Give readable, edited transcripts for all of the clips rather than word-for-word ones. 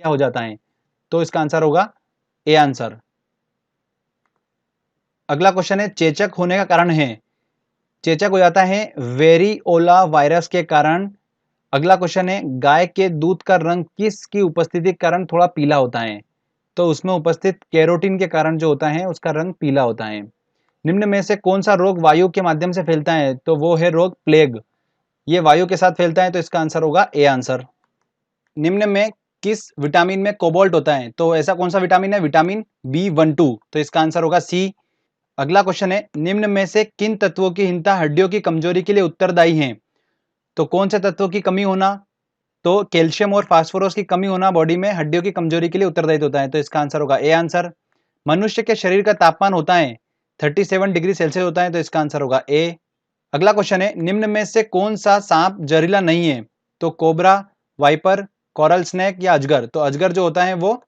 क्या हो जाता है, तो इसका आंसर होगा ए आंसर। अगला क्वेश्चन है चेचक होने का कारण है, चेचक हो जाता है वेरिओला वायरस के कारण। अगला क्वेश्चन है गाय के दूध का रंग किसकी उपस्थिति के कारण थोड़ा पीला होता है, तो उसमें उपस्थित कैरोटीन के कारण जो होता है उसका रंग पीला होता है। निम्न में से कौन सा रोग वायु के माध्यम से फैलता है, तो वो है रोग प्लेग, ये वायु के साथ फैलता है, तो इसका आंसर होगा ए आंसर। निम्न में किस विटामिन में कोबाल्ट होता है, तो ऐसा कौन सा विटामिन है, विटामिन B12, तो इसका आंसर होगा सी। अगला क्वेश्चन है निम्न में से किन तत्वों की हीनता हड्डियों की कमजोरी के लिए उत्तरदायी है, तो कौन से तत्वों की कमी होना, तो कैल्शियम और फास्फोरस की कमी होना बॉडी में हड्डियों की कमजोरी के लिए उत्तरदायी होता है, तो इसका आंसर होगा ए आंसर। मनुष्य के शरीर का तापमान होता है 37 डिग्री सेल्सियस होता है, तो इसका आंसर होगा ए। अगला क्वेश्चन है निम्न में से कौन सा सांप जहरीला नहीं है, तो कोबरा, वाइपर, कोरल स्नेक या अजगर, तो अजगर जो होता है वो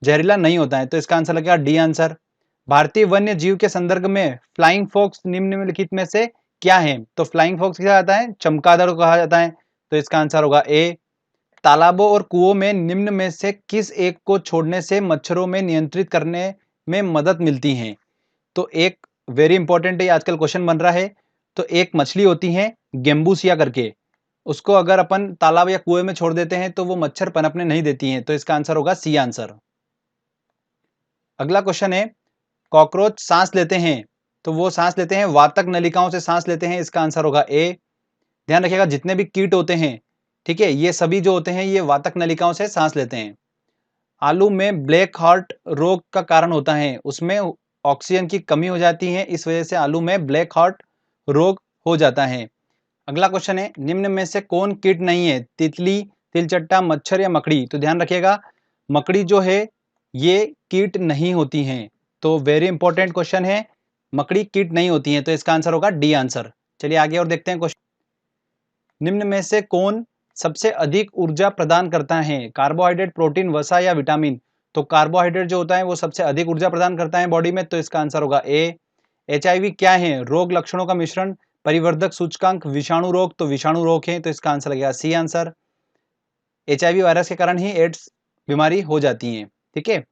जहरीला नहीं होता है, तो इसका आंसर लगेगा डी आंसर। भारतीय वन्य जीव के संदर्भ में फ्लाइंग फॉक्स निम्नलिखित में से क्या है, तो फ्लाइंग फॉक्स क्या जाता है, चमगादड़ को कहा जाता है, तो इसका आंसर होगा ए। तालाबों और कुओं में निम्न में से किस एक को छोड़ने से मच्छरों में नियंत्रित करने में मदद मिलती है, तो एक वेरी इंपॉर्टेंट है, आजकल क्वेश्चन बन रहा है। तो एक मछली होती है गेम्बूसिया करके, उसको अगर अपन तालाब या कुएं में छोड़ देते हैं तो वो मच्छर पनपने नहीं देती हैं, तो इसका आंसर होगा सी आंसर। अगला क्वेश्चन है कॉकरोच सांस लेते हैं, तो वो सांस लेते हैं वातक नलिकाओं से सांस लेते हैं, इसका आंसर होगा ए। ध्यान रखिएगा जितने भी कीट होते हैं, ठीक है, ये सभी जो होते हैं ये वातक नलिकाओं से सांस लेते हैं। आलू में ब्लैक हार्ट रोग का कारण होता है, उसमें ऑक्सीजन की कमी हो जाती है, इस वजह से आलू में ब्लैक हार्ट रोग हो जाता है। अगला क्वेश्चन है निम्न में से कौन कीट नहीं है, तितली, तिलचट्टा, मच्छर या मकड़ी, तो ध्यान रखिएगा मकड़ी जो है ये कीट नहीं होती हैं, तो वेरी इंपॉर्टेंट क्वेश्चन है, मकड़ी कीट नहीं होती हैं, तो इसका आंसर होगा डी आंसर। चलिए आगे और देखते हैं क्वेश्चन। निम्न में से कौन सबसे अधिक ऊर्जा प्रदान करता है, कार्बोहाइड्रेट, प्रोटीन, वसा या विटामिन, तो कार्बोहाइड्रेट जो होता है वो सबसे अधिक ऊर्जा प्रदान करता है बॉडी में, तो इसका आंसर होगा ए। HIV क्या है, रोग लक्षणों का मिश्रण, परिवर्धक सूचकांक, विषाणु रोग, तो विषाणु रोग है, तो इसका आंसर लगेगा सी आंसर। HIV वायरस के कारण ही एड्स बीमारी हो जाती है, ठीक है।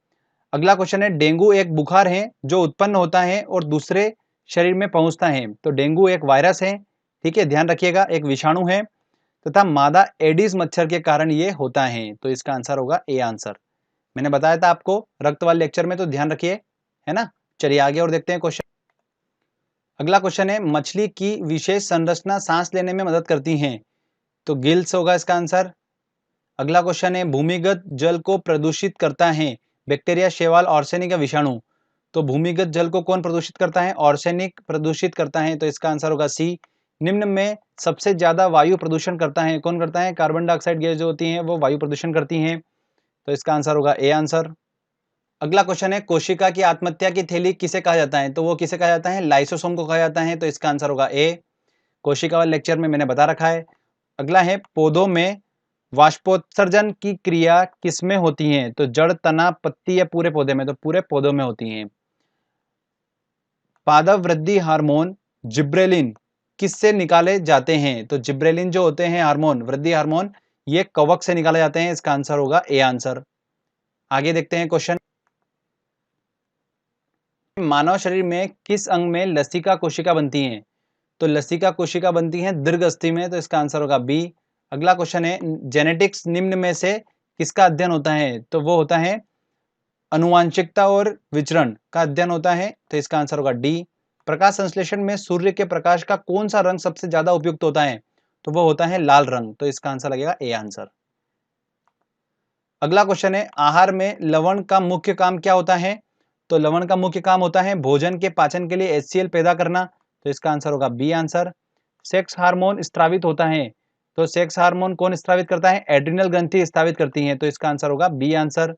अगला क्वेश्चन है डेंगू एक बुखार है जो उत्पन्न होता है और दूसरे शरीर में पहुंचता है, तो डेंगू एक वायरस है, ठीक है, ध्यान रखिएगा एक विषाणु है, तथा मादा एडिस मच्छर के कारण ये होता है, तो इसका आंसर होगा ए आंसर। मैंने बताया था आपको रक्त वाले लेक्चर में, तो ध्यान रखिए, है ना। चलिए आगे और देखते हैं क्वेश्चन। अगला क्वेश्चन है मछली की विशेष संरचना सांस लेने में मदद करती है, तो गिल्स होगा इसका आंसर। अगला क्वेश्चन है भूमिगत जल को प्रदूषित करता है, बैक्टीरिया, शैवाल, आर्सेनिक या विषाणु, तो भूमिगत जल को कौन प्रदूषित करता है, आर्सेनिक प्रदूषित करता है, तो इसका आंसर होगा सी। निम्न में सबसे ज्यादा वायु प्रदूषण करता है, कौन करता है, कार्बन डाइऑक्साइड गैस जो होती है वो वायु प्रदूषण करती हैं, तो इसका आंसर होगा ए आंसर। अगला क्वेश्चन है कोशिका की आत्महत्या की थैली किसे कहा जाता है, तो वो किसे कहा जाता है, लाइसोसोम को कहा जाता है, तो इसका आंसर होगा ए। कोशिका वाले लेक्चर में मैंने बता रखा है। अगला है पौधों में वाष्पोत्सर्जन की क्रिया किसमें होती है, तो जड़, तना, पत्ती या पूरे पौधे में, तो पूरे पौधों में होती है। पादप वृद्धि हार्मोन जिब्रेलिन किससे निकाले जाते हैं, तो जिब्रेलिन जो होते हैं हार्मोन, वृद्धि हार्मोन, ये कवक से निकाले जाते हैं, इसका आंसर होगा ए आंसर। आगे देखते हैं क्वेश्चन। मानव शरीर में किस अंग में लसिका कोशिका बनती है, तो लसिका कोशिका बनती है दीर्घ अस्थि में, तो इसका आंसर होगा बी। अगला क्वेश्चन है जेनेटिक्स निम्न में से किसका अध्ययन होता है, तो वो होता है अनुवांशिकता और विचरण का अध्ययन होता है, तो इसका आंसर होगा डी। प्रकाश संश्लेषण में सूर्य के प्रकाश का कौन सा रंग सबसे ज्यादा उपयुक्त होता है, तो वो होता है लाल रंग, तो इसका आंसर लगेगा ए आंसर। अगला क्वेश्चन है आहार में लवण का मुख्य काम क्या होता है, तो लवण का मुख्य काम होता है भोजन के पाचन के लिए HCl पैदा करना, तो इसका आंसर होगा बी आंसर। सेक्स हार्मोन स्त्रावित होता है, तो सेक्स हार्मोन कौन स्त्रावित करता है, एड्रिनल ग्रंथि स्त्रावित करती है, तो इसका आंसर होगा बी आंसर।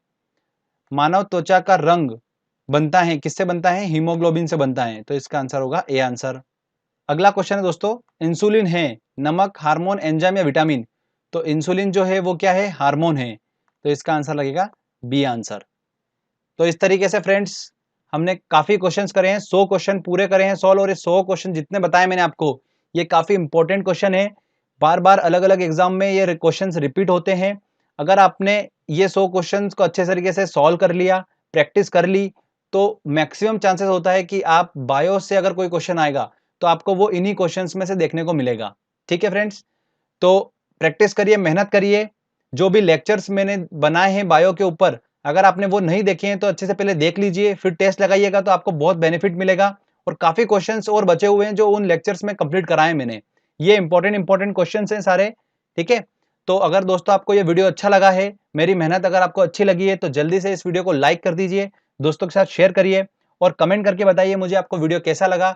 मानव त्वचा का रंग बनता है किससे बनता है, हीमोग्लोबिन से बनता है, तो इसका आंसर होगा ए आंसर। अगला क्वेश्चन है दोस्तों इंसुलिन है नमक, हार्मोन, एंजाइम या विटामिन, तो इंसुलिन जो है वो क्या है, हार्मोन है, तो इसका आंसर लगेगा बी आंसर। तो इस तरीके से फ्रेंड्स हमने काफी क्वेश्चंस करे हैं, 100 क्वेश्चन पूरे करे हैं सॉल्व, और ये 100 क्वेश्चन जितने बताए मैंने आपको ये काफी इंपॉर्टेंट क्वेश्चन है, बार बार अलग अलग एग्जाम में ये क्वेश्चंस रिपीट होते हैं। अगर आपने ये 100 क्वेश्चंस को अच्छे तरीके से सॉल्व कर लिया, प्रैक्टिस कर ली, तो मैक्सिमम चांसेस होता है कि आप बायो से अगर कोई क्वेश्चन आएगा, तो आपको वो इन्हीं क्वेश्चंस में से देखने को मिलेगा। ठीक है फ्रेंड्स? तो प्रैक्टिस करिए, मेहनत करिए। जो भी लेक्चर्स मैंने बनाए हैं बायो के ऊपर, अगर आपने वो नहीं देखे हैं तो अच्छे से पहले देख लीजिए, फिर टेस्ट लगाइएगा तो आपको बहुत बेनिफिट मिलेगा। और काफ़ी क्वेश्चंस और बचे हुए हैं जो उन लेक्चर्स में कंप्लीट कराए मैंने। ये इंपॉर्टेंट क्वेश्चंस हैं सारे, ठीक है? तो अगर दोस्तों आपको ये वीडियो अच्छा लगा है, मेरी मेहनत अगर आपको अच्छी लगी है, तो जल्दी से इस वीडियो को लाइक कर दीजिए, दोस्तों के साथ शेयर करिए और कमेंट करके बताइए मुझे आपको वीडियो कैसा लगा।